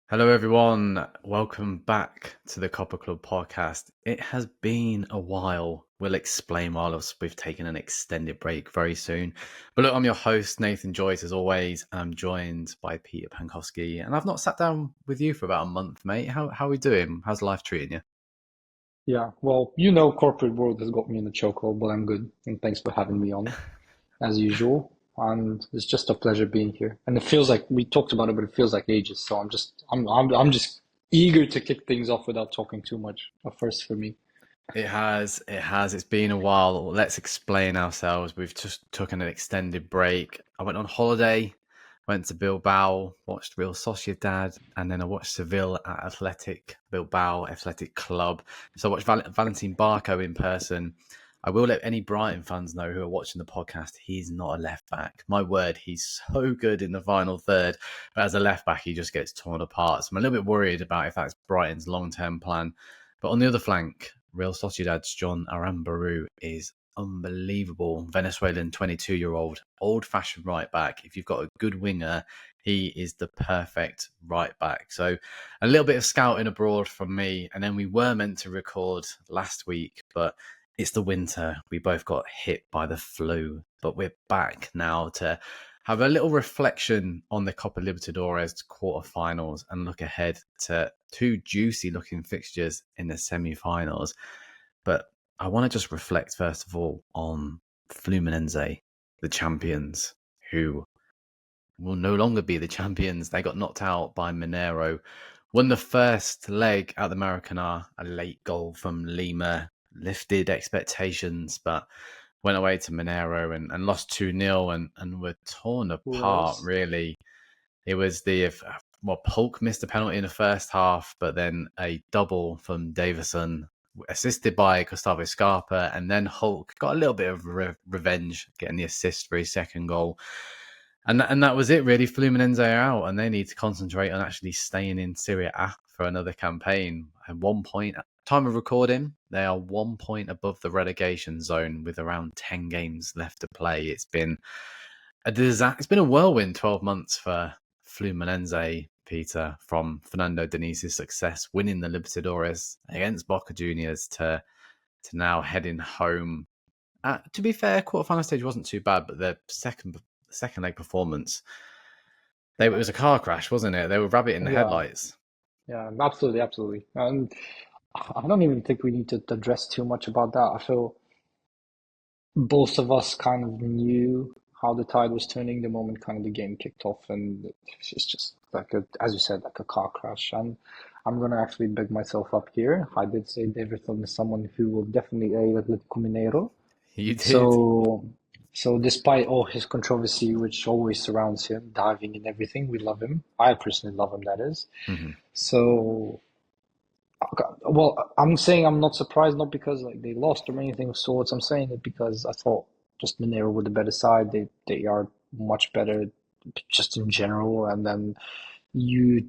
Hello, everyone. Welcome back to the Copper Club podcast. It has been a while. We'll explain why we've taken an extended break very soon. But look, I'm your host, Nathan Joyce, as always. I'm joined by Peter Pankovski, and I've not sat down with you for about a month, mate. How are we doing? How's life treating you? Yeah, corporate world has got me in the chokehold, but I'm good. And thanks for having me on, as usual. And it's just a pleasure being here. And it feels like we talked about it, but it feels like ages. So I'm just eager to kick things off without talking too much. A first for me. It has. It's been a while. Let's explain ourselves. We've just taken an extended break. I went on holiday, went to Bilbao, watched Real Sociedad, and then I watched Seville at Bilbao Athletic Club. So I watched Valentin Barco in person. I will let any Brighton fans know who are watching the podcast, he's not a left back. My word, he's so good in the final third, but as a left back, he just gets torn apart. So I'm a little bit worried about if that's Brighton's long-term plan. But on the other flank, Real Sociedad's John Arambaru is unbelievable. Venezuelan 22-year-old, old-fashioned right back. If you've got a good winger, he is the perfect right back. So a little bit of scouting abroad from me. And then we were meant to record last week, but it's the winter. We both got hit by the flu, but we're back now to have a little reflection on the Copa Libertadores quarterfinals and look ahead to two juicy looking fixtures in the semi-finals. But I want to just reflect first of all on Fluminense, the champions, who will no longer be the champions. They got knocked out by Mineiro. Won the first leg at the Maracana, a late goal from Lima, lifted expectations, but went away to Mineiro and lost 2-0 and were torn Who apart, else? really. It was Polk missed a penalty in the first half, but then a double from Davison, assisted by Gustavo Scarpa, and then Hulk got a little bit of revenge, getting the assist for his second goal. And that was it, really. Fluminense are out, and they need to concentrate on actually staying in Serie A for another campaign. At 1 point, at time of recording, they are 1 point above the relegation zone with around 10 games left to play. It's been a disaster. It's been a whirlwind 12 months for Fluminense, Peter, from Fernando Diniz' success winning the Libertadores against Boca Juniors to now heading home. To be fair, quarterfinal stage wasn't too bad, but the second leg performance, it was a car crash, wasn't it? They were rabbit in the Yeah, headlights. yeah, absolutely, absolutely. And I don't even think we need to address too much about that. I feel both of us kind of knew how the tide was turning the moment kind of the game kicked off, and it's just like as you said, like a car crash. And I'm gonna actually big myself up here. I did say Davidson is someone who will definitely aid Atletico Mineiro. You did. So, so despite all his controversy, which always surrounds him, diving in everything, we love him. I personally love him, that is. Mm-hmm. So, well, I'm saying I'm not surprised, not because like they lost or anything of sorts. I'm saying it because I thought just Mineiro were the better side. They are much better just in general. And then you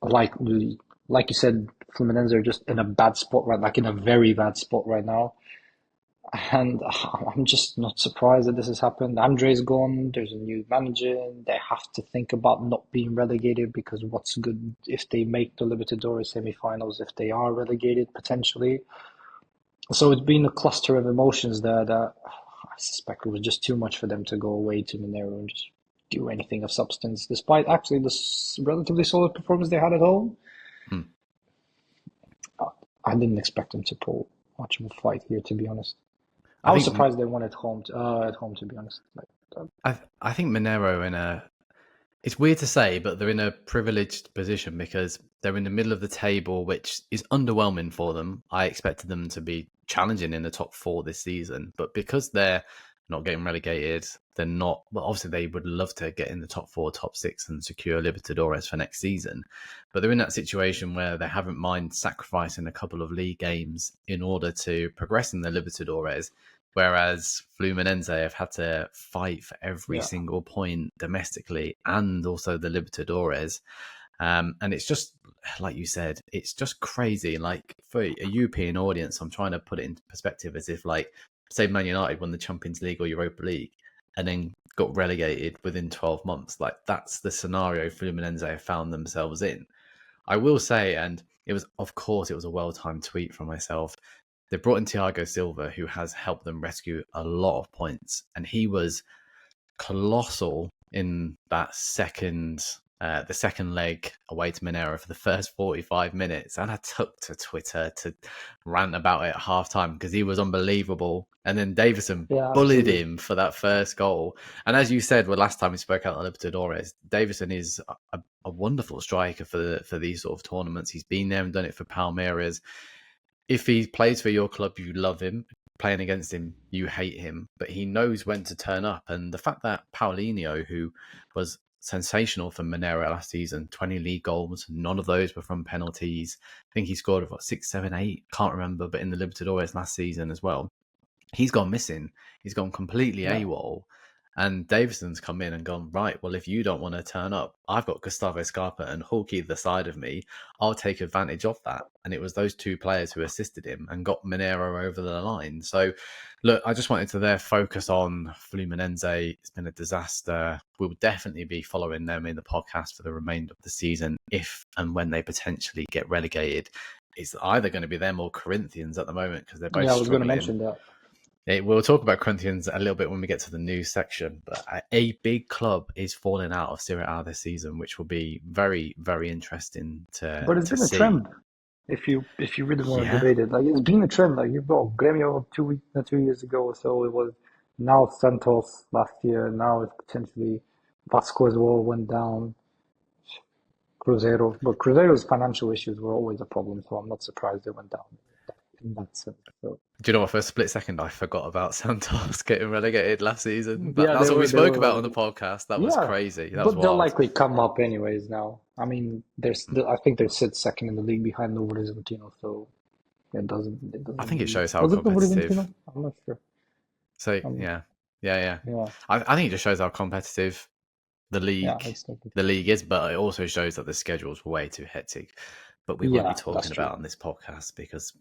like like you said, Fluminense are just in a bad spot right, like in a very bad spot right now. And I'm just not surprised that this has happened. Andre's gone. There's a new manager. They have to think about not being relegated because what's good if they make the Libertadores semi-finals if they are relegated potentially. So it's been a cluster of emotions there that I suspect it was just too much for them to go away to Mineiro and just do anything of substance, despite actually the relatively solid performance they had at home. Mm. I didn't expect them to pull much of a fight here, to be honest. I I was think surprised they won at home, to be honest. Like, I think Monero in a it's weird to say, but they're in a privileged position because they're in the middle of the table, which is underwhelming for them. I expected them to be challenging in the top four this season, but because they're not getting relegated, they're not. Well, obviously, they would love to get in the top four, top six, and secure Libertadores for next season. But they're in that situation where they haven't mind sacrificing a couple of league games in order to progress in the Libertadores. Whereas Fluminense have had to fight for every yeah, single point domestically and also the Libertadores. And it's just, like you said, it's just crazy. Like for a European audience, I'm trying to put it into perspective as if, like, say, Man United won the Champions League or Europa League and then got relegated within 12 months. Like, that's the scenario Fluminense have found themselves in. I will say, and it was, of course, it was a well-timed tweet from myself. They brought in Thiago Silva, who has helped them rescue a lot of points, and he was colossal in that the second leg away to Mineiro for the first 45 minutes. And I took to Twitter to rant about it at halftime because he was unbelievable. And then Davison Yeah, bullied absolutely. him for that first goal. And as you said, well, last time we spoke out at Libertadores, Davison is a wonderful striker for these sort of tournaments. He's been there and done it for Palmeiras. If he plays for your club, you love him. Playing against him, you hate him. But he knows when to turn up. And the fact that Paulinho, who was sensational for Mineiro last season, 20 league goals, none of those were from penalties. I think he scored, 6, 7, 8, can't remember, but in the Libertadores last season as well. He's gone missing. He's gone completely Yeah. AWOL. And Davison's come in and gone, right, well, if you don't want to turn up, I've got Gustavo Scarpa and Hulk either side of me. I'll take advantage of that. And it was those two players who assisted him and got Mineiro over the line. So, look, I just wanted to focus on Fluminense. It's been a disaster. We'll definitely be following them in the podcast for the remainder of the season if and when they potentially get relegated. It's either going to be them or Corinthians at the moment because they're both Yeah, I was going to struggling. mention that. We'll talk about Corinthians a little bit when we get to the news section, but a big club is falling out of Serie A this season, which will be very, very interesting to But it's been see. a trend. If you really want to Yeah. debate it, like it's been a trend. Like you've got Grêmio 2 years ago or so. It was now Santos last year. Now it's potentially Vasco as well went down. Cruzeiro, but Cruzeiro's financial issues were always a problem, so I'm not surprised they went down in that sense. So Do you know what? For a split second, I forgot about Santos getting relegated last season. yeah, That's what we they spoke were about on the podcast. That was yeah, crazy. That was but they'll wild. likely come up anyways now. I mean, I think they sit second in the league behind Novo Horizontino, so it doesn't I think it really. shows how Was it Novo competitive. Horizontino? I'm not sure. So, Um, yeah. yeah, I think it just shows how competitive the yeah, league it's not good. the league is, but it also shows that the schedule's way too hectic. But we won't be Yeah, that's talking true. about on this podcast because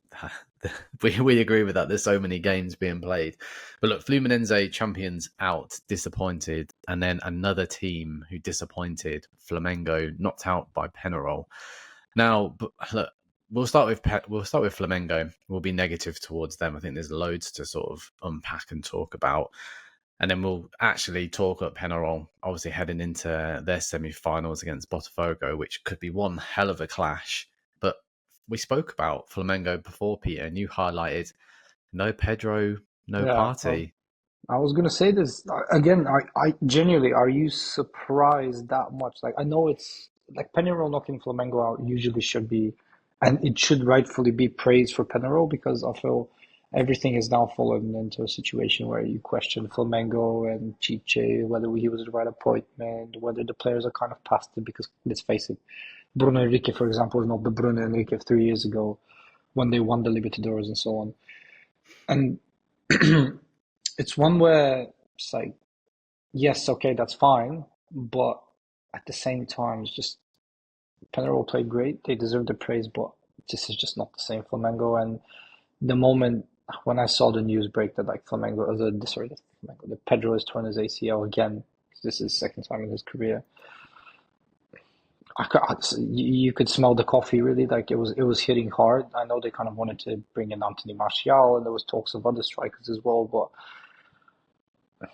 we agree with that. There's so many games being played. But look, Fluminense champions out, disappointed, and then another team who disappointed, Flamengo, knocked out by Penarol. Now, look, we'll start with Flamengo. We'll be negative towards them. I think there's loads to sort of unpack and talk about. And then we'll actually talk up Penarol, obviously heading into their semi-finals against Botafogo, which could be one hell of a clash. But we spoke about Flamengo before, Peter, and you highlighted no Pedro, no Yeah, Party. I was gonna say this again. I genuinely, are you surprised that much? Like, I know it's like Penarol knocking Flamengo out usually should be, and it should rightfully be praised for Penarol because I feel everything is now fallen into a situation where you question Flamengo and Chiche, whether he was the right appointment, whether the players are kind of past it. Because let's face it, Bruno Henrique, for example, is not the Bruno Henrique of 3 years ago when they won the Libertadores and so on. And it's one where it's like, yes, okay, that's fine, but at the same time, it's just Penarol played great. They deserve the praise, but this is just not the same Flamengo. And the moment when I saw the news break that like Flamengo, that Pedro is torn his ACL again. This is his second time in his career. You could smell the coffee really, like it was hitting hard. I know they kind of wanted to bring in Anthony Martial, and there was talks of other strikers as well, but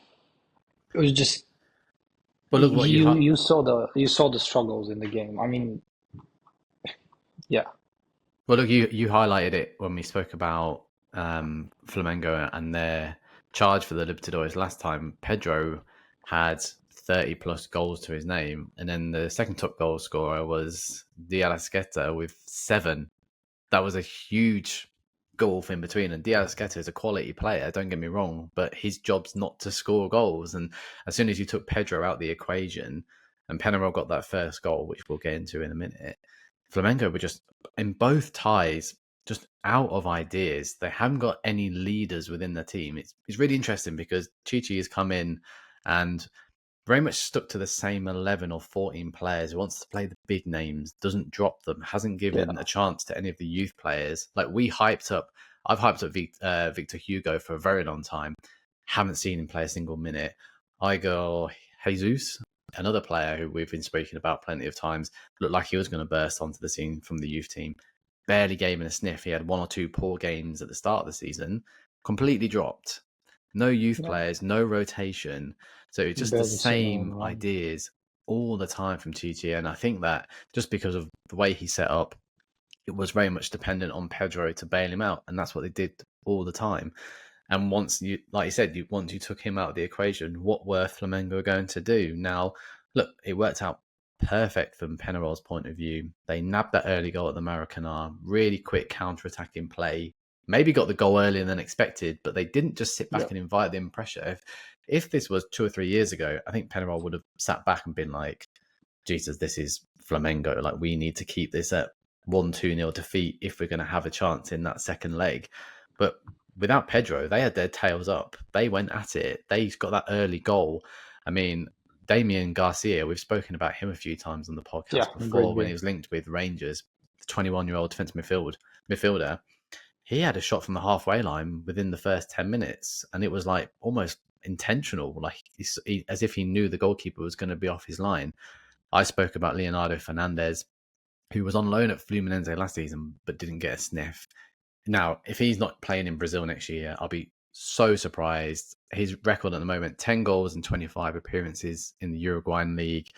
it was just But look what you saw the struggles in the game. I mean, yeah, you highlighted it when we spoke about Flamengo and their charge for the Libertadores last time. Pedro had 30 plus goals to his name, and then the second top goal scorer was Diaz with 7. That was a huge gulf in between. And Diaz is a quality player, don't get me wrong, but his job's not to score goals. And as soon as you took Pedro out the equation and Penarol got that first goal, which we'll get into in a minute, Flamengo were just in both ties just out of ideas. They haven't got any leaders within the team. It's really interesting because Chichi has come in and very much stuck to the same 11 or 14 players, wants to play the big names, doesn't drop them, hasn't given yeah, a chance to any of the youth players. Like I've hyped up Victor Hugo for a very long time. Haven't seen him play a single minute. Igor Jesus, another player who we've been speaking about plenty of times, looked like he was going to burst onto the scene from the youth team. Barely gave him a sniff. He had one or two poor games at the start of the season, completely dropped. No youth Yeah, players, no rotation. So it's just the barely seen same him. ideas all the time from TT. And I think that just because of the way he set up, it was very much dependent on Pedro to bail him out. And that's what they did all the time. And once you, like you said, once you took him out of the equation, what were Flamengo going to do? Now, look, it worked out perfect from Penarol's point of view. They nabbed that early goal at the Maracana, really quick counter-attacking play. Maybe got the goal earlier than expected, but they didn't just sit Yeah, back and invite the pressure. If this was 2 or 3 years ago, I think Penarol would have sat back and been like, Jesus, this is Flamengo. Like, we need to keep this at 1-2-0 defeat if we're going to have a chance in that second leg. But without Pedro, they had their tails up. They went at it. They got that early goal. I mean, Damian Garcia, we've spoken about him a few times on the yeah, podcast great before when he game. was linked with Rangers, the 21-year-old defensive midfielder. He had a shot from the halfway line within the first 10 minutes, and it was like almost intentional, like as if he knew the goalkeeper was going to be off his line. I spoke about Leonardo Fernandez, who was on loan at Fluminense last season but didn't get a sniff. Now, if he's not playing in Brazil next year, I'll be so surprised. His record at the moment, 10 goals and 25 appearances in the Uruguayan league,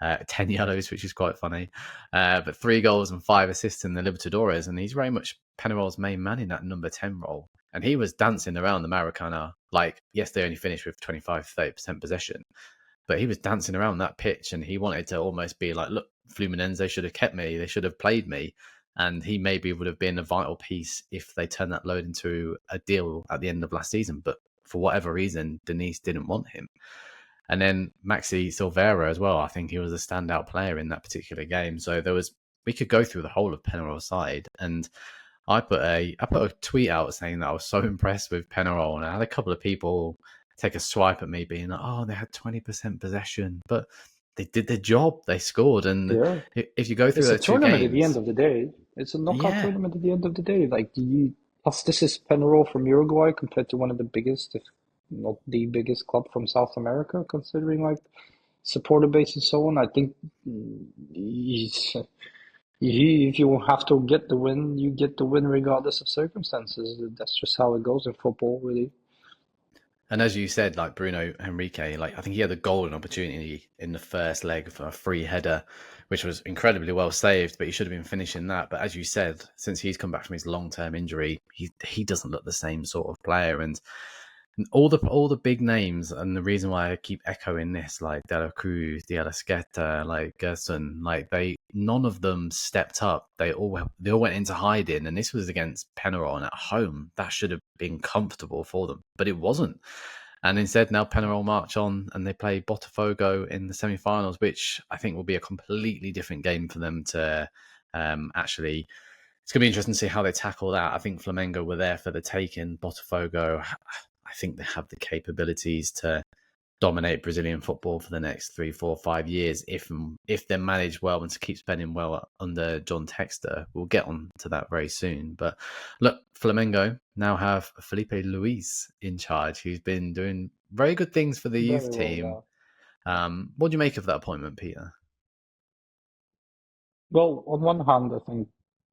10 yellows, which is quite funny, but 3 goals and 5 assists in the Libertadores, and he's very much Penarol's main man in that number 10 role. And he was dancing around the Maracana, like, yes, they only finished with 25-30% possession, but he was dancing around that pitch and he wanted to almost be like, look, Fluminense, they should have kept me. They should have played me. And he maybe would have been a vital piece if they turned that loan into a deal at the end of last season. But for whatever reason, Denise didn't want him. And then Maxi Silveira as well. I think he was a standout player in that particular game. So we could go through the whole of Penarol's side. And I put a tweet out saying that I was so impressed with Penarol, and I had a couple of people take a swipe at me, being like, "Oh, they had 20% possession, but they did their job. They scored." And Yeah. if you go through It's a those two tournament at the end games, of the day. It's a knockout yeah. tournament at the end of the day. Like, plus this is Penarol from Uruguay compared to one of the biggest, if not the biggest club from South America, considering like supporter base and so on. I think if you have to get the win, you get the win regardless of circumstances. That's just how it goes in football, really. And as you said, like Bruno Henrique, like I think he had a golden opportunity in the first leg for a free header, which was incredibly well saved, but he should have been finishing that. But as you said, since he's come back from his long-term injury, he doesn't look the same sort of player. And all the big names, and the reason why I keep echoing this, like De La Cruz, De La Sketa, like Gerson, like none of them stepped up. They all went into hiding, and this was against Penarol at home. That should have been comfortable for them, but it wasn't. And instead, now Penarol march on and they play Botafogo in the semi-finals, which I think will be a completely different game for them to actually. It's going to be interesting to see how they tackle that. I think Flamengo were there for the taking. Botafogo, I think they have the capabilities to dominate Brazilian football for the next 3, 4, 5 years if they're managed well and to keep spending well under John Textor. We'll get on to that very soon. But look, Flamengo now have Filipe Luis in charge, who's been doing very good things for the youth Very well, team. yeah. What do you make of that appointment, Peter? Well, on one hand, I think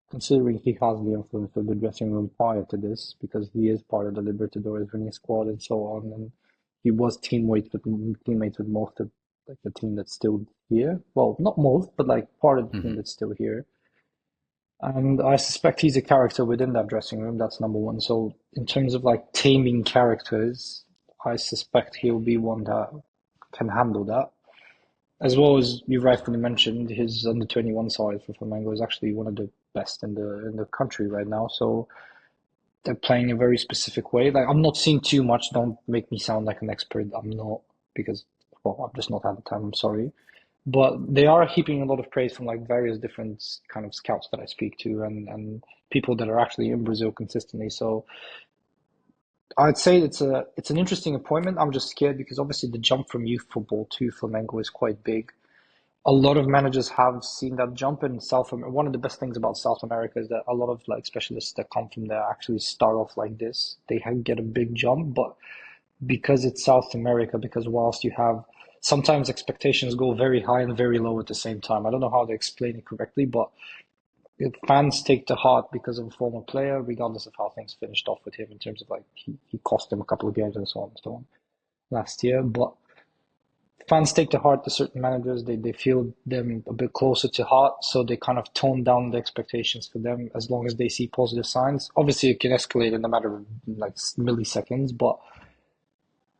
considering he has the influence of the dressing room prior to this, because he is part of the Libertadores winning squad and so on, and he was teammates with most of like the team that's still here. Well, not most, but like part of the team Mm-hmm. that's still here. And I suspect he's a character within that dressing room. That's number one. So in terms of like taming characters, I suspect he'll be one that can handle that. As well as you rightfully mentioned, his under 21 side for Flamengo is actually one of the best in the country right now. So they're playing a very specific way. Like I'm not seeing too much. Don't make me sound like an expert. I'm not because well, I've just not had the time. I'm sorry. But they are heaping a lot of praise from like various different kind of scouts that I speak to and people that are actually in Brazil consistently. So I'd say it's an interesting appointment. I'm just scared because obviously the jump from youth football to Flamengo is quite big. A lot of managers have seen that jump in South America. One of the best things about South America is that a lot of like specialists that come from there actually start off like this. They get a big jump, but because it's South America, because whilst you have sometimes expectations go very high and very low at the same time. I don't know how to explain it correctly, but fans take to heart because of a former player, regardless of how things finished off with him in terms of like he cost them a couple of games and so on and so on last year. But fans take to heart the certain managers. They feel them a bit closer to heart, so they kind of tone down the expectations for them as long as they see positive signs. Obviously, it can escalate in a matter of like milliseconds, but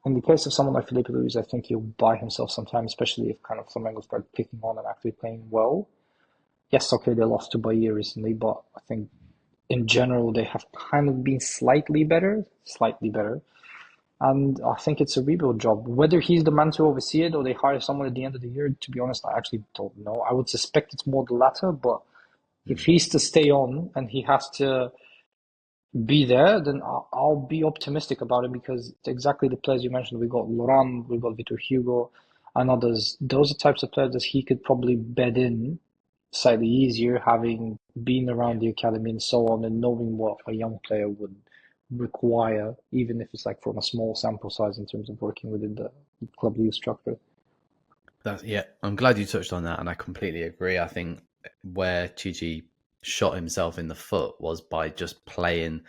in the case of someone like Filipe Luis, I think he'll buy himself some time, especially if kind of Flamengo start kicking on and actually playing well. Yes, okay, they lost to Bahia recently, but I think in general they have kind of been slightly better. And I think it's a rebuild job. Whether he's the man to oversee it or they hire someone at the end of the year, to be honest, I actually don't know. I would suspect it's more the latter, but if he's to stay on and he has to be there, then I'll be optimistic about it because exactly the players you mentioned, we got Loran, we got Vitor Hugo, and others. Those are types of players that he could probably bed in slightly easier, having been around Yeah. the academy and so on, and knowing what a young player would require, even if it's like from a small sample size in terms of working within the club youth structure. Yeah, I'm glad you touched on that, and I completely agree. I think where Chichi shot himself in the foot was by just playing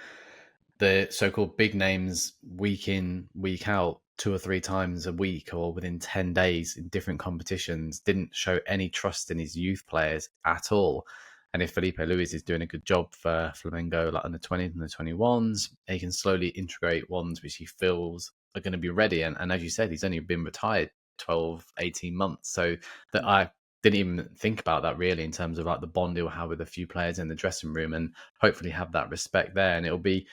the so-called big names week in, week out, 2 or 3 times a week or within 10 days in different competitions, didn't show any trust in his youth players at all. And if Felipe Luis is doing a good job for Flamengo, like under 20s and the 21s, he can slowly integrate ones which he feels are going to be ready. And as you said, he's only been retired 12, 18 months. So that I didn't even think about that really in terms of like the bond he'll have with a few players in the dressing room and hopefully have that respect there. And it'll be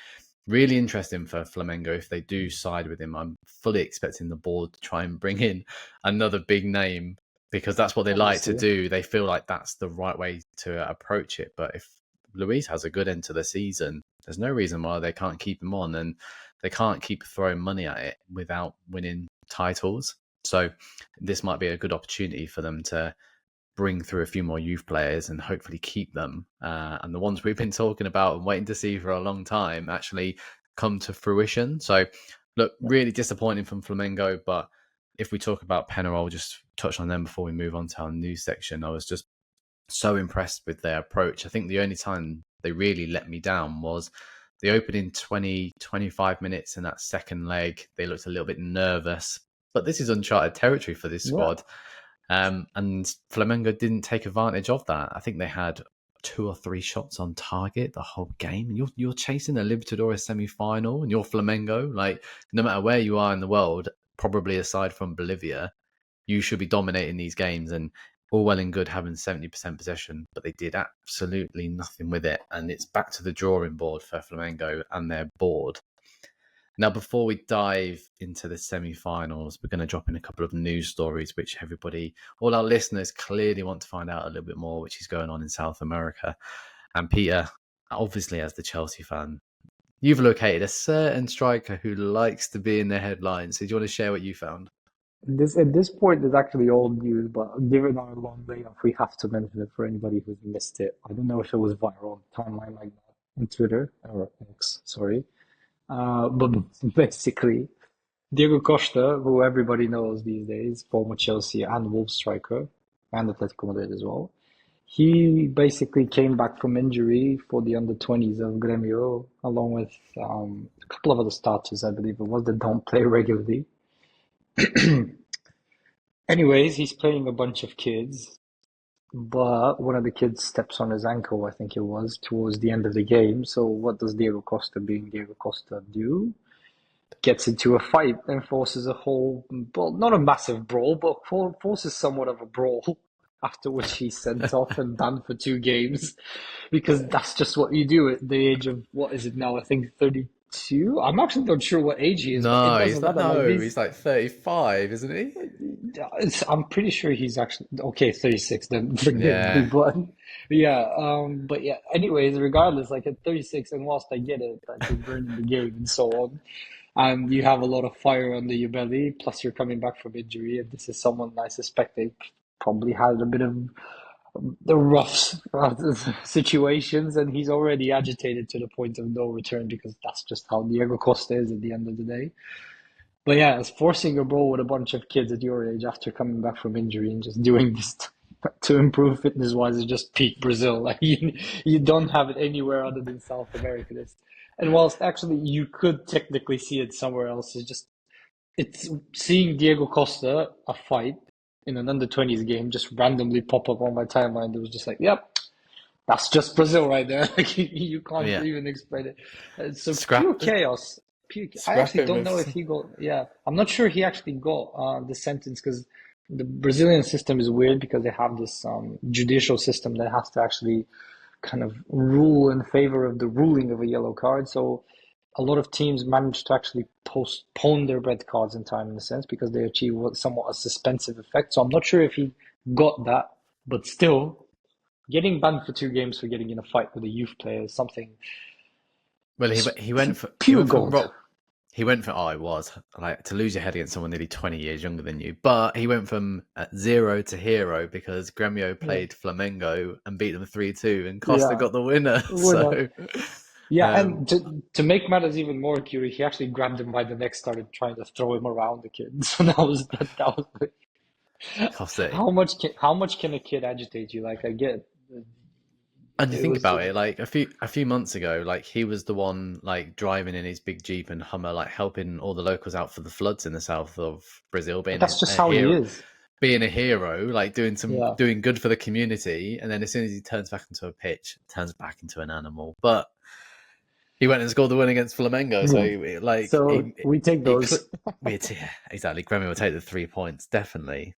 really interesting for Flamengo if they do side with him. I'm fully expecting the board to try and bring in another big name because that's what they like to Obviously, do. They feel like that's the right way to approach it. But if Luis has a good end to the season, there's no reason why they can't keep him on, and they can't keep throwing money at it without winning titles. So this might be a good opportunity for them to bring through a few more youth players and hopefully keep them. And the ones we've been talking about and waiting to see for a long time actually come to fruition. So, look, yeah. really disappointing from Flamengo. But if we talk about Penarol, just touch on them before we move on to our news section. I was just so impressed with their approach. I think the only time they really let me down was the opening 20, 25 minutes in that second leg. They looked a little bit nervous, but this is uncharted territory for this Yeah. squad. And Flamengo didn't take advantage of that. I think they had 2 or 3 shots on target the whole game. And you're chasing a Libertadores semi-final, and you're Flamengo. Like, no matter where you are in the world, probably aside from Bolivia, you should be dominating these games. And all well and good having 70% possession, but they did absolutely nothing with it. And it's back to the drawing board for Flamengo, and they're bored. Now, before we dive into the semi-finals, we're going to drop in a couple of news stories, which everybody, all our listeners clearly want to find out a little bit more, which is going on in South America. And Peter, obviously as the Chelsea fan, you've located a certain striker who likes to be in the headlines. So do you want to share what you found? This at this point is actually old news, but given our long layoff, we have to mention it for anybody who's missed it. I don't know if it was viral on timeline like that on Twitter or X, sorry. But basically, Diego Costa, who everybody knows these days, former Chelsea and Wolves striker, and Atletico Madrid as well. He basically came back from injury for the under 20s of Grêmio, along with a couple of other starters, I believe it was, that don't play regularly. Anyways, he's playing a bunch of kids, but one of the kids steps on his ankle, I think it was, towards the end of the game. So what does Diego Costa, being Diego Costa, do? Gets into a fight and forces a whole, well, not a massive brawl, but forces somewhat of a brawl. After which he's sent off and banned for 2 games, because that's just what you do at the age of, what is it now? I think 32. I'm actually not sure what age he is, but it No, doesn't matter. Like he's these, like 35, isn't he? I'm pretty sure he's actually okay. 36. Then forgive me, Yeah. but yeah, but yeah. Anyways, regardless, like at 36, and whilst I get it that you're burning the game and so on, and you have a lot of fire under your belly, plus you're coming back from injury, and this is someone I suspect they probably had a bit of the rough situations, and he's already agitated to the point of no return because that's just how Diego Costa is at the end of the day. But yeah, it's forcing a ball with a bunch of kids at your age after coming back from injury and just doing this to improve fitness wise is just peak Brazil. Like you don't have it anywhere other than South America. And whilst actually you could technically see it somewhere else, it's seeing Diego Costa a fight in an under 20s game just randomly pop up on my timeline. It was just like, yep, that's just Brazil right there. Like you can't Yeah, even explain it. So pure scrap chaos. I scrap actually him don't know if with. he got. Yeah, I'm not sure he actually got the sentence because the Brazilian system is weird because they have this judicial system that has to actually kind of rule in favor of the ruling of a yellow card. So a lot of teams manage to actually postpone their red cards in time in a sense because they achieve somewhat a suspensive effect. So I'm not sure if he got that, but still getting banned for 2 games for getting in a fight with a youth player is something Well, it's he went for pure gold. he went for it was like to lose your head against someone nearly 20 years younger than you, but he went from zero to hero because Gremio Yeah, played Flamengo and beat them 3-2, and Costa yeah, got the winner. we're not. So, Yeah, um, and to make matters even more curious, he actually grabbed him by the neck, started trying to throw him around the kid. So that was Costa. how much can a kid agitate you? Like I get And you it think was about it, like a few months ago, like he was the one like driving in his big Jeep and Hummer, like helping all the locals out for the floods in the south of Brazil, but being that's just a how he hero, is. like Yeah, doing good for the community, and then as soon as he turns back into a pitch, turns back into an animal. But he went and scored the win against Flamengo, so yeah. So we take he those. yeah, exactly. Gremio will take the 3 points definitely.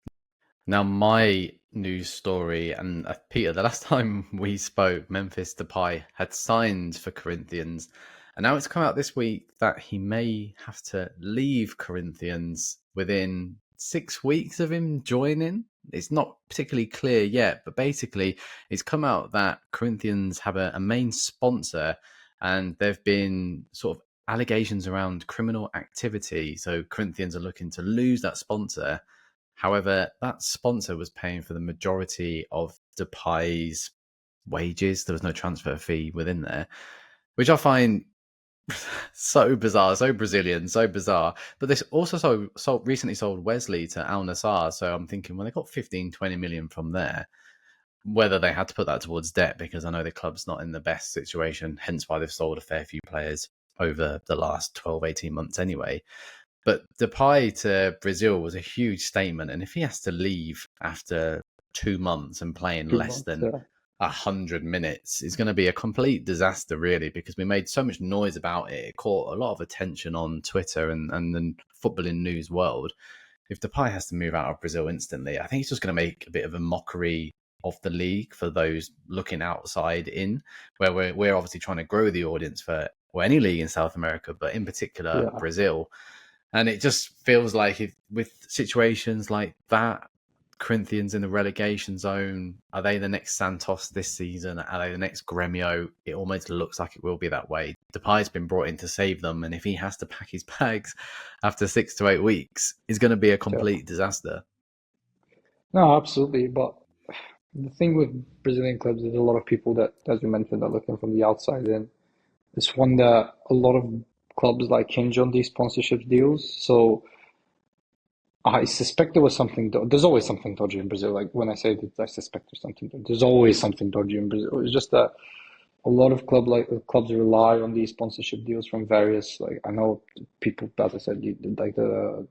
Now, my news story, and Peter, the last time we spoke, Memphis Depay had signed for Corinthians, and now it's come out this week that he may have to leave Corinthians within 6 weeks of him joining. It's not particularly clear yet, but basically, it's come out that Corinthians have a main sponsor, and there have been sort of allegations around criminal activity. So Corinthians are looking to lose that sponsor. However, that sponsor was paying for the majority of Depay's wages. There was no transfer fee within there, which I find so bizarre, so Brazilian, so bizarre. But this also recently sold Wesley to Al Nassr. So I'm thinking, well, they got 15, 20 million from there. Whether they had to put that towards debt, because I know the club's not in the best situation, hence why they've sold a fair few players over the last 12, 18 months anyway. But Depay to Brazil was a huge statement, and if he has to leave after 2 months and playing Two less months. than 100 minutes, it's going to be a complete disaster, really, because we made so much noise about it. It caught a lot of attention on Twitter and the footballing news world. If Depay has to move out of Brazil instantly, I think it's just going to make a bit of a mockery of the league for those looking outside in, where we're obviously trying to grow the audience for any league in South America, but in particular Yeah, Brazil. And it just feels like with situations like that, Corinthians in the relegation zone, are they the next Santos this season? Are they the next Gremio? It almost looks like it will be that way. Depay's been brought in to save them, and if he has to pack his bags after 6 to 8 weeks, it's going to be a yeah. complete disaster. No, absolutely. But the thing with Brazilian clubs is a lot of people that, as you mentioned, are looking from the outside in. It's one that a lot of clubs like hinge on these sponsorship deals. So I suspect there was something. There's always something dodgy in Brazil. Like when I say that, I suspect there's something. There's always something dodgy in Brazil. It's just that a lot of clubs rely on these sponsorship deals from various. Like I know people, as I said, like the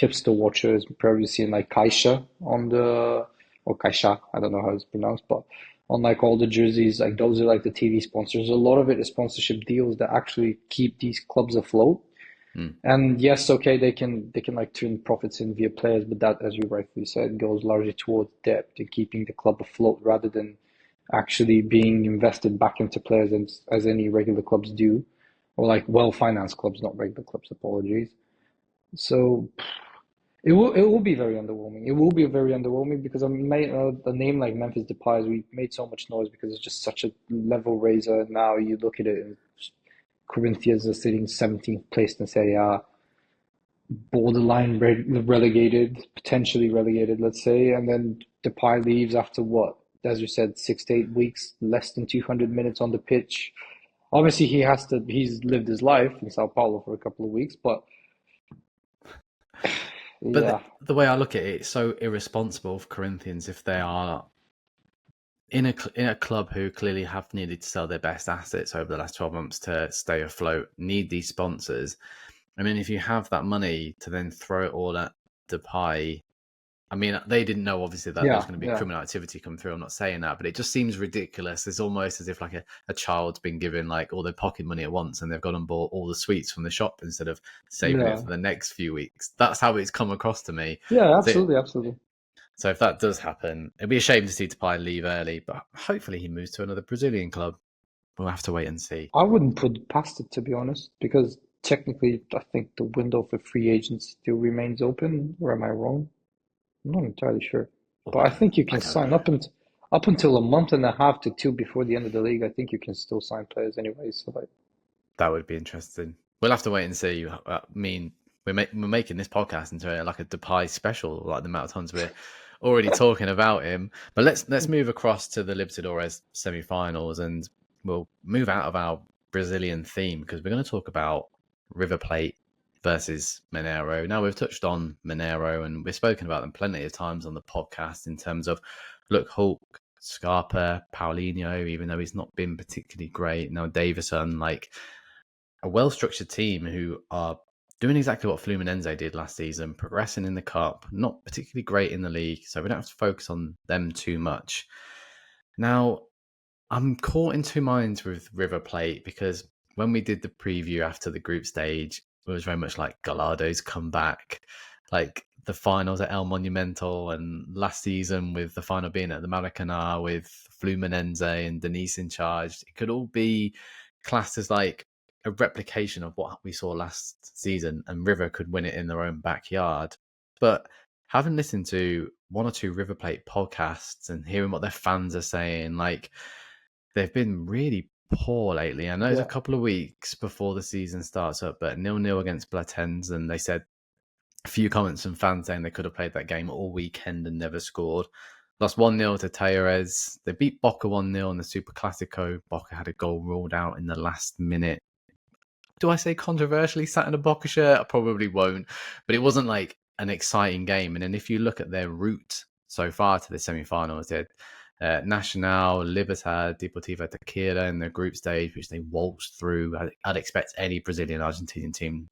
hipster watchers probably seeing like Caixa on the or Caixa. I don't know how it's pronounced, but on like all the jerseys, like those are like the TV sponsors. A lot of it is sponsorship deals that actually keep these clubs afloat. Mm. And yes, okay, they can like turn profits in via players, but that, as you rightfully said, goes largely towards depth and keeping the club afloat rather than actually being invested back into players as any regular clubs do, or like well-financed clubs, not regular clubs. Apologies. So it will be very underwhelming. It will be very underwhelming because a name like Memphis Depay, we made so much noise because it's just such a level raiser. And now you look at it, and Corinthians are sitting 17th place in Serie A, borderline relegated, potentially relegated, let's say, and then Depay leaves after what, as you said, 6 to 8 weeks, less than 200 minutes on the pitch. Obviously, he's lived his life in Sao Paulo for a couple of weeks, but But Yeah, the way I look at it, it's so irresponsible for Corinthians if they are in a club who clearly have needed to sell their best assets over the last 12 months to stay afloat, need these sponsors. I mean, if you have that money to then throw it all at Depay, I mean, they didn't know obviously that there was yeah, going to be yeah, criminal activity come through. I'm not saying that, but it just seems ridiculous. It's almost as if like a child's been given like all their pocket money at once and they've gone and bought all the sweets from the shop instead of saving it yeah, for the next few weeks. That's how it's come across to me. yeah. So, Absolutely, absolutely. so if that does happen, it'd be a shame to see Depay leave early, but hopefully he moves to another Brazilian club. We'll have to wait and see. I wouldn't put it past it, to be honest, because technically, I think the window for free agents still remains open. Or am I wrong? I'm not entirely sure, Oh, but I think you I can don't sign know. up until a month and a half to two before the end of the league. I think you can still sign players anyway. So like, That would be interesting. We'll have to wait and see. I mean, we're making this podcast into like a Depay special, like the amount of times we're already talking about him. But let's move across to the Libertadores semi-finals, and we'll move out of our Brazilian theme because we're going to talk about River Plate versus Mineiro. Now we've touched on Mineiro, and we've spoken about them plenty of times on the podcast in terms of look, Hulk, Scarpa, Paulinho, even though he's not been particularly great. Now Davison, like a well-structured team who are doing exactly what Fluminense did last season, progressing in the cup, not particularly great in the league, so we don't have to focus on them too much. Now, I'm caught in two minds with River Plate because when we did the preview after the group stage, it was very much like Galado's comeback, like the finals at El Monumental, and last season with the final being at the Maracana with Fluminense and Denise in charge. It could all be classed as like a replication of what we saw last season, and River could win it in their own backyard. But having listened to one or two River Plate podcasts and hearing what their fans are saying, like they've been really poor lately. I know it's a yeah, couple of weeks before the season starts up, but 0-0 against Platense, and they said a few comments from fans saying they could have played that game all weekend and never scored. Lost 1-0 to Talleres. They beat Boca 1-0 in the Super Classico. Boca had a goal ruled out in the last minute. Do I say controversially sat in a Boca shirt? I probably won't. But it wasn't like an exciting game. And then if you look at their route so far to the semi-finals, they had Nacional, Libertad, Deportivo Tequila in their group stage, which they waltzed through. I'd expect any Brazilian Argentinian team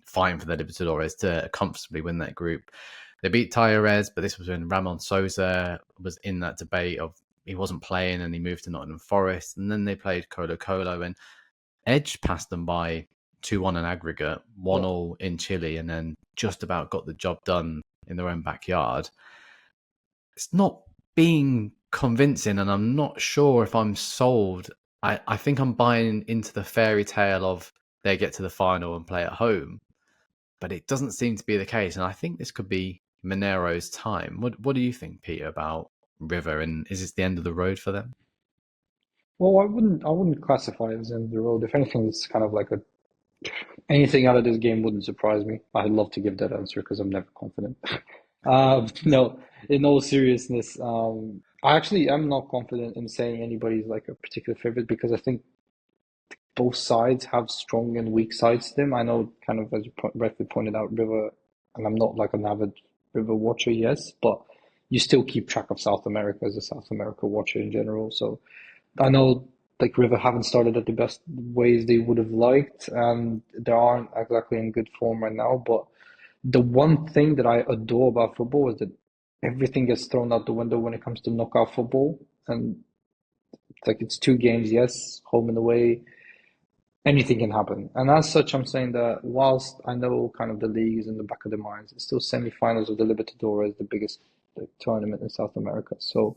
fighting for the Libertadores to comfortably win that group. They beat Talleres, but this was when Ramon Sousa was in that debate of he wasn't playing and he moved to Nottingham Forest. And then they played Colo Colo and edged past them by 2-1 in aggregate, yeah. 1-1 in Chile, and then just about got the job done in their own backyard. It's not being convincing, and I'm not sure if I'm sold. I think I'm buying into the fairy tale of they get to the final and play at home, but it doesn't seem to be the case. And I think this could be Mineiro's time. What do you think, Peter, about River? And is this the end of the road for them? Well, I wouldn't classify it as end of the road. If anything, it's kind of like a anything out of this game wouldn't surprise me. I'd love to give that answer because I'm never confident. No, in all seriousness, I actually am not confident in saying anybody's like a particular favorite because I think both sides have strong and weak sides to them. I know, kind of as you rightly pointed out, River, and I'm not like an avid River watcher, yes, but you still keep track of South America as a South America watcher in general. So I know like River haven't started at the best ways they would have liked, and they aren't exactly in good form right now. But the one thing that I adore about football is that everything gets thrown out the window when it comes to knockout football. And like it's two games, yes, home and away, anything can happen. And as such, I'm saying that whilst I know kind of the league is in the back of their minds, it's still semi-finals of the Libertadores, the biggest like, tournament in South America. So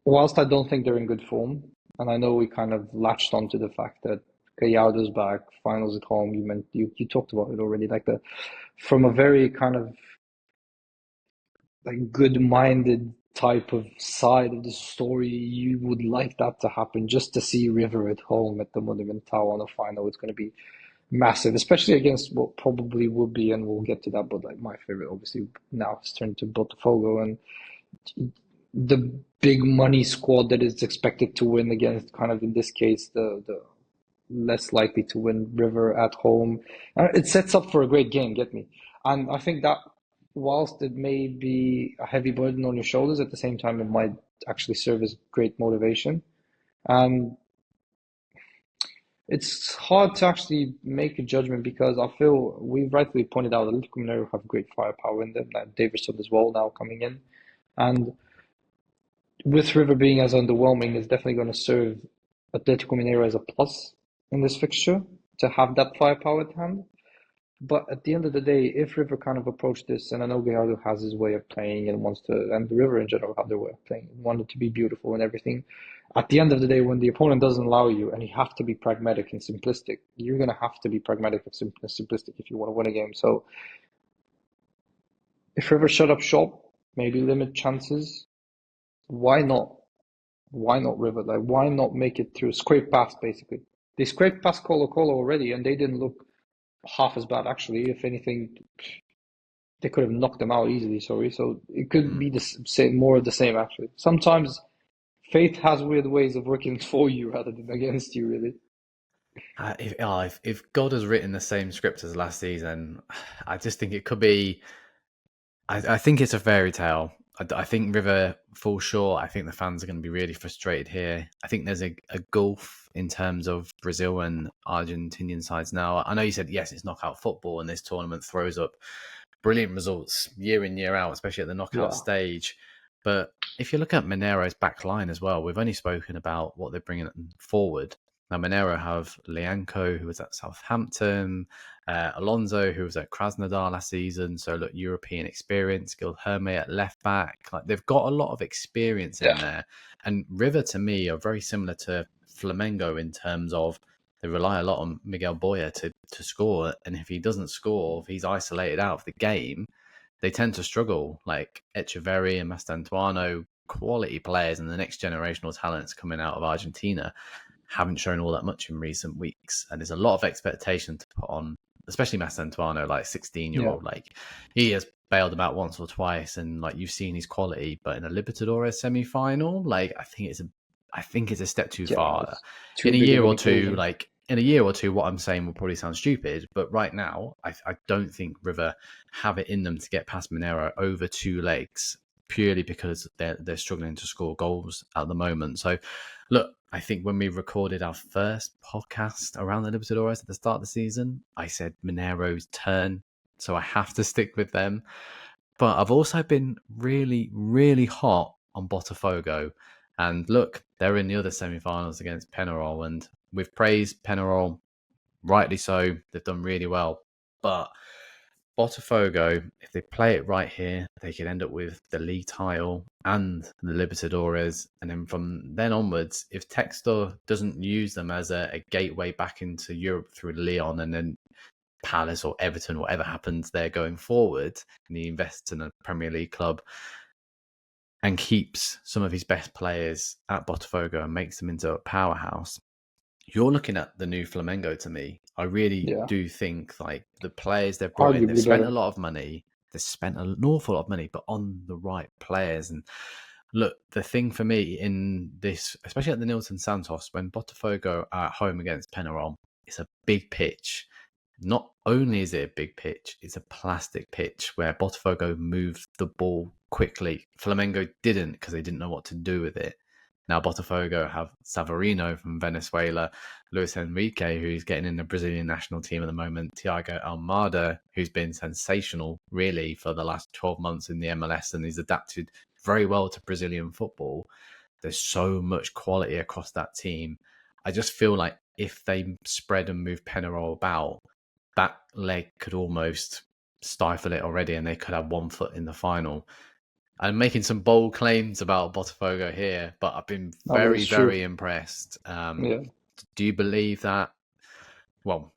whilst I don't think they're in good form, and I know we kind of latched onto the fact that Gallardo's back, finals at home. You talked about it already, like the from a very kind of like good-minded type of side of the story, you would like that to happen just to see River at home at the Monumental on a final. It's going to be massive, especially against what probably will be, and we'll get to that. But like my favorite, obviously, now has turned to Botafogo, and the big money squad that is expected to win against, kind of in this case, the less likely to win River at home. It sets up for a great game, get me. And I think that whilst it may be a heavy burden on your shoulders, at the same time, it might actually serve as great motivation. And it's hard to actually make a judgment because I feel we've rightly pointed out that Atletico Mineiro have great firepower in them, and Davidson as well now coming in. And with River being as underwhelming, it's definitely going to serve Atletico Mineiro as a plus in this fixture to have that firepower at hand. But at the end of the day, if River kind of approach this, and I know Gallardo has his way of playing and wants to, and the River in general have their way of playing, want it to be beautiful and everything. At the end of the day, when the opponent doesn't allow you, and you have to be pragmatic and simplistic, you're going to have to be pragmatic and simplistic if you want to win a game. So if River shut up shop, maybe limit chances, why not? Why not River? Like, why not make it through scrape past, basically? They scraped past Colo Colo already, and they didn't look half as bad, actually. If anything, they could have knocked them out easily, sorry. So it could Mm. be the same, more of the same, actually. Sometimes fate has weird ways of working for you rather than against you, really. If God has written the same script as last season, I just think it could be. I think it's a fairy tale. I think River falls short. I think the fans are going to be really frustrated here. I think there's a gulf in terms of Brazil and Argentinian sides now. I know you said, yes, it's knockout football, and this tournament throws up brilliant results year in, year out, especially at the knockout Yeah, stage. But if you look at Mineiro's back line as well, we've only spoken about what they're bringing forward. Now, Mineiro have Lianco, who was at Southampton, Alonso, who was at Krasnodar last season. So, look, European experience. Guilherme at left back. Like, they've got a lot of experience in yeah, there. And River, to me, are very similar to Flamengo in terms of they rely a lot on Miguel Boya to score. And if he doesn't score, if he's isolated out of the game, they tend to struggle. Like Echeverri and Mastantuano, quality players and the next generational talents coming out of Argentina haven't shown all that much in recent weeks. And there's a lot of expectation to put on, especially Mastantuano, like 16-year yeah, old. Like he has bailed them out once or twice, and like you've seen his quality, but in a Libertadores semi-final, like I think it's a step too yeah. far. It's too big of an inclusion. In a year or two, what I'm saying will probably sound stupid, but right now, I don't think River have it in them to get past Mineiro over two legs purely because they're struggling to score goals at the moment. So, look, I think when we recorded our first podcast around the Libertadores at the start of the season, I said Mineiro's turn, so I have to stick with them. But I've also been really, really hot on Botafogo. And look, they're in the other semi-finals against Penarol, and we've praised Penarol, rightly so. They've done really well. But Botafogo, if they play it right here, they could end up with the league title and the Libertadores. And then from then onwards, if Textor doesn't use them as a gateway back into Europe through Lyon and then Palace or Everton, whatever happens there going forward, and he invests in a Premier League club and keeps some of his best players at Botafogo and makes them into a powerhouse, you're looking at the new Flamengo to me. I really Yeah, do think like the players they've brought in, they've arguably spent a better. lot of money. They've spent an awful lot of money, but on the right players. And look, the thing for me in this, especially at the Nilton Santos, when Botafogo are at home against Penarol, it's a big pitch. Not only is it a big pitch, it's a plastic pitch where Botafogo moved the ball quickly. Flamengo didn't because they didn't know what to do with it. Now Botafogo have Savarino from Venezuela, Luis Enrique, who's getting in the Brazilian national team at the moment, Thiago Almada, who's been sensational really for the last 12 months in the MLS and he's adapted very well to Brazilian football. There's so much quality across that team. I just feel like if they spread and move Penarol about, that leg could almost stifle it already and they could have 1 foot in the final. I'm making some bold claims about Botafogo here, but I've been No, but it's very, true. very impressed. Yeah. Do you believe that? Well,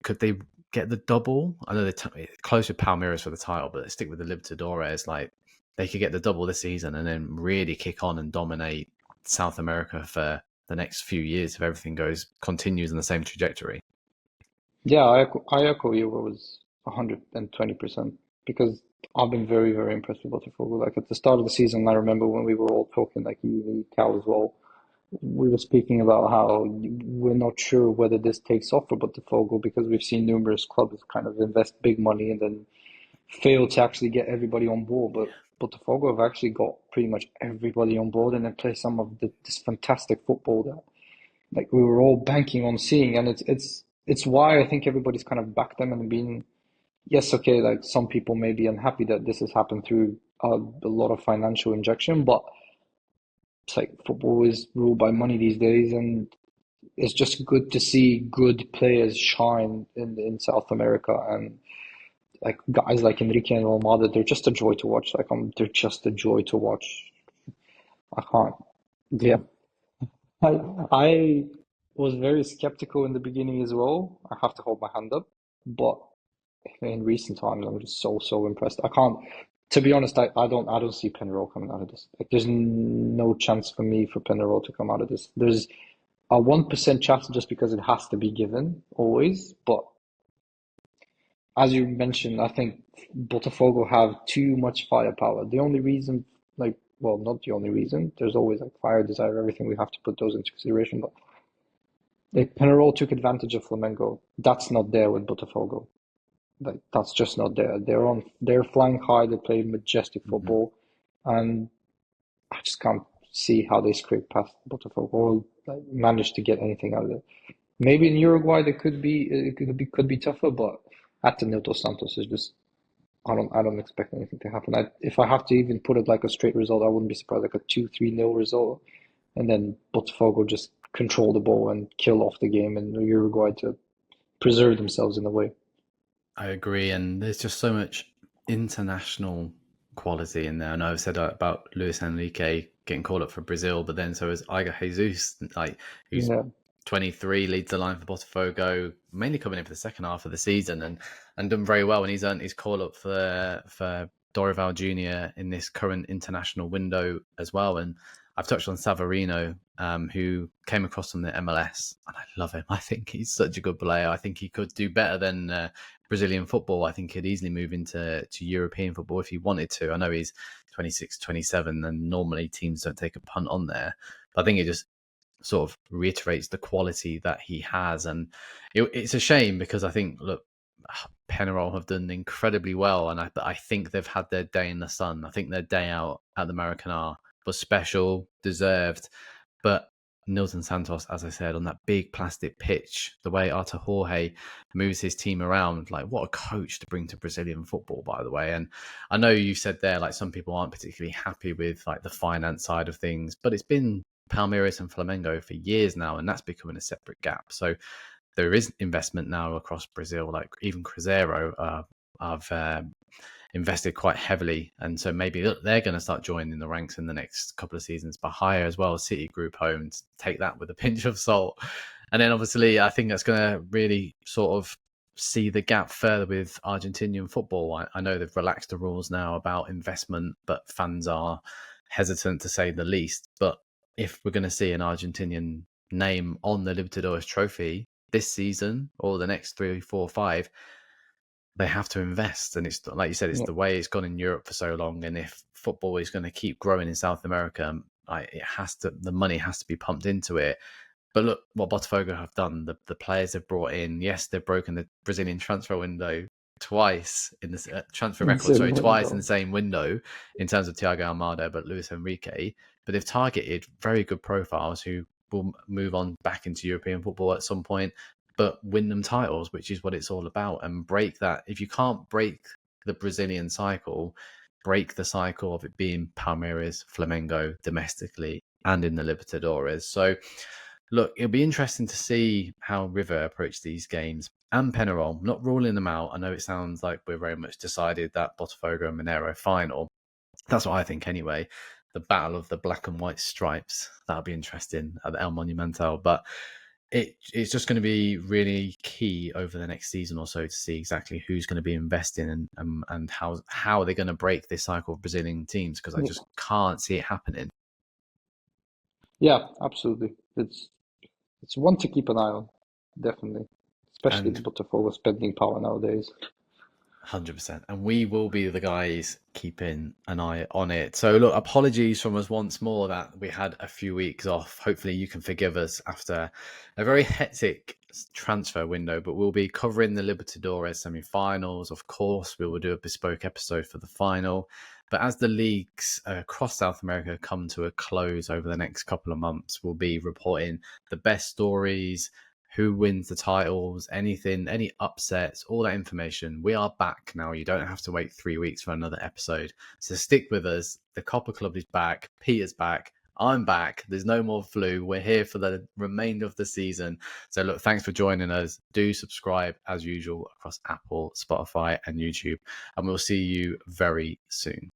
could they get the double? I know they're close with Palmeiras for the title, but they stick with the Libertadores. Like they could get the double this season and then really kick on and dominate South America for the next few years if everything continues in the same trajectory. Yeah, I echo you. It was 120% because I've been very, very impressed with Botafogo. Like at the start of the season, I remember when we were all talking, like you, Cal as well. we were speaking about how we're not sure whether this takes off for Botafogo because we've seen numerous clubs kind of invest big money and then fail to actually get everybody on board. But Botafogo have actually got pretty much everybody on board and then play some of this fantastic football that like we were all banking on seeing. And it's why I think everybody's kind of backed them and been yes, okay, like some people may be unhappy that this has happened through a lot of financial injection, but it's like football is ruled by money these days, and it's just good to see good players shine in South America, and like guys like Enrique and Almada, they're just a joy to watch. Like they're just a joy to watch. I can't. Yeah, I was very skeptical in the beginning as well. I have to hold my hand up, but in recent times, I'm just so impressed. I can't. To be honest, I don't see Penarol coming out of this. Like, there's no chance for me for Penarol to come out of this. There's a 1% chance just because it has to be given always. But as you mentioned, I think Botafogo have too much firepower. The only reason, like, well, not the only reason. There's always like fire, desire, everything. We have to put those into consideration. But like Penarol took advantage of Flamengo. That's not there with Botafogo. Like that's just not there. They're flying high, they play majestic Mhm. football, and I just can't see how they scrape past Botafogo or like, manage to get anything out of it. Maybe in Uruguay they could be tougher, but at the Nilton Santos is just I don't expect anything to happen. If I have to even put it like a straight result, I wouldn't be surprised like a 2-3-0 result, and then Botafogo just control the ball and kill off the game, and Uruguay to preserve themselves in a way. I agree, and there's just so much international quality in there. I know I've said about Luis Enrique getting called up for Brazil, but then so is Iger Jesus, like who's Yeah, 23, leads the line for Botafogo, mainly coming in for the second half of the season and done very well. And he's earned his call up for Dorival Junior in this current international window as well. And I've touched on Savarino, who came across from the MLS, and I love him. I think he's such a good player. I think he could do better than Brazilian football. I think he'd easily move into European football if he wanted to. I know he's 26, 27, and normally teams don't take a punt on there. But I think it just sort of reiterates the quality that he has. And it's a shame because I think, look, Penarol have done incredibly well. And I think they've had their day in the sun. I think their day out at the Maracana was special, deserved. But Nilton Santos, as I said, on that big plastic pitch, the way Artur Jorge moves his team around, like what a coach to bring to Brazilian football, by the way. And I know you said there, like some people aren't particularly happy with like the finance side of things, but it's been Palmeiras and Flamengo for years now, and that's becoming a separate gap. So there is investment now across Brazil, like even Cruzeiro have invested quite heavily, and so maybe they're going to start joining the ranks in the next couple of seasons. But higher as well, City Group homes, take that with a pinch of salt. And then obviously, I think that's going to really sort of see the gap further with Argentinian football. I know they've relaxed the rules now about investment, but fans are hesitant to say the least. But if we're going to see an Argentinian name on the Libertadores trophy this season or the next 3, 4, 5, they have to invest. And it's like you said, it's yeah, the way it's gone in Europe for so long. And if football is going to keep growing in South America, the money has to be pumped into it. But look what Botafogo have done. The players they've brought in. Yes, they've broken the Brazilian transfer window twice in the transfer in the record. same Sorry, twice in the window. same window in terms of Thiago Almada, but Luis Enrique. But they've targeted very good profiles who will move on back into European football at some point, but win them titles, which is what it's all about. And break that. If you can't break the Brazilian cycle, break the cycle of it being Palmeiras, Flamengo domestically and in the Libertadores. So look, it'll be interesting to see how River approach these games and Penarol. Not ruling them out. I know it sounds like we're very much decided that Botafogo and Mineiro final. That's what I think anyway. The battle of the black and white stripes. That'll be interesting at the El Monumental. But it's just going to be really key over the next season or so to see exactly who's going to be investing and how they're going to break this cycle of Brazilian teams, because I Yeah, just can't see it happening. yeah, absolutely. It's one to keep an eye on, definitely. Especially the And Botafogo spending power nowadays. 100%. And we will be the guys keeping an eye on it. So, look, apologies from us once more that we had a few weeks off. Hopefully, you can forgive us after a very hectic transfer window, but we'll be covering the Libertadores semi-finals. Of course, we will do a bespoke episode for the final. But as the leagues across South America come to a close over the next couple of months, we'll be reporting the best stories, who wins the titles, anything, any upsets, all that information. We are back now. You don't have to wait 3 weeks for another episode. So stick with us. The Copper Club is back. Peter's back. I'm back. There's no more flu. We're here for the remainder of the season. So look, thanks for joining us. Do subscribe as usual across Apple, Spotify, and YouTube. And we'll see you very soon.